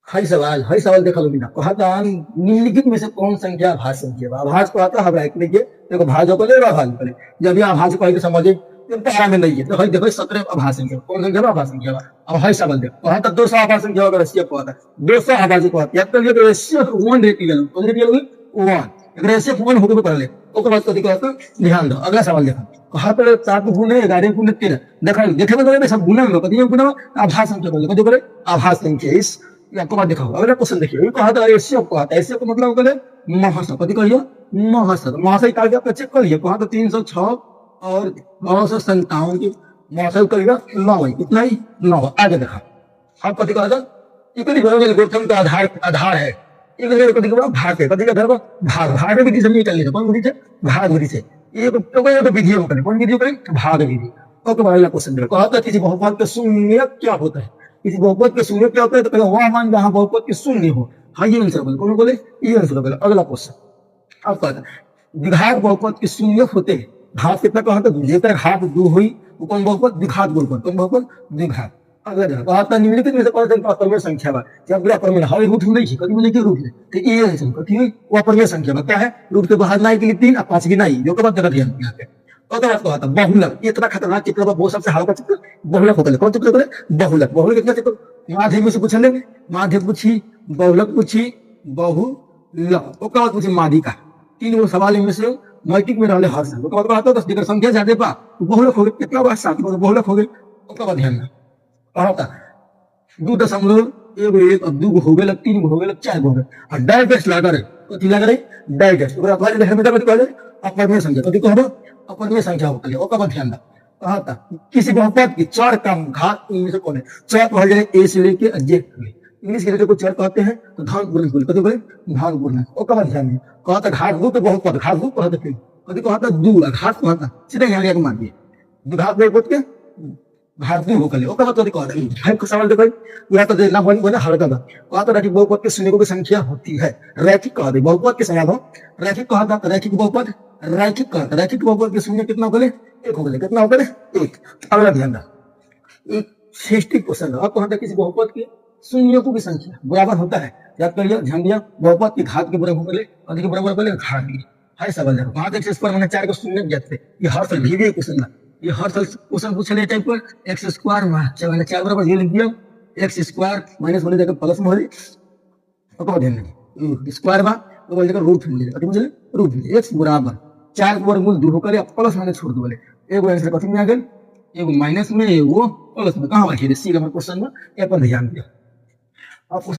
हई सवाल देखा लो बिना कहा था निम्नलिखित में से कौन संख्या अभाज्य संख्या बा अभाज्य को आता है देखिए देखो भाज्य को ले अभाज्य को ले जब यह अभाज्य को समझे तो पैरा में नहीं है तो हई देखो 17 अभाज्य संख्या कौन संख्या बा अभाज्य संख्या बा अब हई सवाल देखो कहा था 200 अभाज्य संख्या अगर एससीएफ को आता 200 अभाज्य को आता या तो एससीएफ 1 रेटी गलो तो रेटी गलो 1 अगर एससीएफ 1 होके कर ले ओकर बाद कथि कहता ध्यान दो अगला सवाल देखो कहा पर 7 गुणे 11 गुणे 13 देखा देखे में सब गुना में कथि गुना अभाज्य संख्या बोले कथि बोले अभाज्य संख्या इस आपको बात दिखाओ अगला क्वेश्चन देखिए ये कहा था एससीएफ को आता एससीएफ का मतलब बोले महासब कथि कहियो महासब महासब का आप चेक कर लिए कहा था 306 और 957 की महासब करेगा 9 कितना ही 9 आगे देखा आप कथि कहा था इतनी बड़े गौतम का आधार है एक कथि का भाग है कथि का धर्म भाग विधि से निकल ले कौन विधि से भाग विधि से ये तो विधि है कौन विधि करें भाग विधि ओके अगला क्वेश्चन देखो कहा था किसी बहुपद का शून्य क्या होता है किसी बहुपद के शून्य क्या होता है तो पहले वह मान जहां बहुपद के शून्य हो हाँ ये आंसर बोले कौन बोले ये आंसर बोले अगला क्वेश्चन अब कहता द्विघात बहुपद के शून्य होते हैं घात कितना कहा था जेकर घात 2 हुई वो कौन बहुपद द्विघात बहुपद कौन बहुपद द्विघात अगला कहा था निम्नलिखित में से कौन सा अपरिमेय संख्या बा जब अगला अपरिमेय हर रूट नहीं है कभी बोले कि रूट है तो ये है कथि वो अपरिमेय संख्या बा क्या है रूट के बाहर ना के लिए 3 और 5 की नहीं जो के बाद जगह ध्यान यहाँ पे अगला कहा था बहुलक इतना खतरनाक चित्र बा वो सबसे हल्का चित्र बहुलक होता है कौन चित्र बोले बहुलक बहुलक कितना चित्र माध्यम में से पूछ लेंगे माध्यम पूछी बहुलक पूछी बहुलक ओकर बाद पूछी माध्यिका 3 गो सवाल इनमें से मल्टीक में रहले हर से ओकर बाद आता 10 जेकर संख्या ज्यादा बा बहुलक हो गए कितना बा 7 बहुलक हो गए ओकर बाद ध्यान ना कहता 2.1 अब 2 हो गए 3 हो गए 4 हो गए और डायरेक्ट लगा रहे कथि लगा रहे डायरेक्ट ओकरा बाद हेल्मेट कथि कहले अपरिमेय संख्या कथि कहबो अपरिमेय संख्या होता है ओकर बाद ध्यान दा कहा था किसी बहुपद की 4 का घात इनमें से कौन है 4 कहल जाए ए से लेके जे इंग्लिश के लिए को 4 कहते हैं तो धनपूर्ण बोले कथि बोले धनपूर्ण ओकर बाद ध्यान दे कहा था घात 2 के बहुपद घात 2 कहते थे कथि कहा था 2 घात कहता सीधा यहां लेके मान दिए द्विघात बहुपद के घात 2 होकर ओकर बाद कथि कहता भाई को सवाल देखो या तो देना बने हल्का का कहा था रैखिक बहुपद के शून्य की संख्या होती है रैखिक कहा दे बहुपद के सवाल हो रैखिक कहा था रैखिक बहुपद रैखिक कहता रैखिक बहुपद के शून्य कितना होकर 1 हो गए कितना होकर 1 अगला ध्यान दा एक 60 क्वेश्चन अब कहा था किसी बहुपद के शून्यों की संख्या बराबर होता है याद करिए ध्यान दिया बहुपद की घात के बराबर बोले अधिक के बराबर बोले घात की हाय सवाल देखो वहां तक इस पर मैंने 4 को शून्य ज्ञात थे ये हर साल भी क्वेश्चन है ये हर साल क्वेश्चन पूछ ले टाइप पर x स्क्वायर में मैंने 4 बराबर ये लिख दिया x स्क्वायर माइनस होने देकर प्लस में हो जाए ओकर ध्यान नहीं स्क्वायर बा तो बोल देकर रूट मिल जाएगा मुझे रूट x बराबर 4 के वर्गमूल 2 होकर प्लस माइनस छोड़ दो बोले एगो आंसर कथि में आ गया एगो माइनस में एगो प्लस में कहां बाकी सी नंबर क्वेश्चन में ये पर ध्यान दिया अब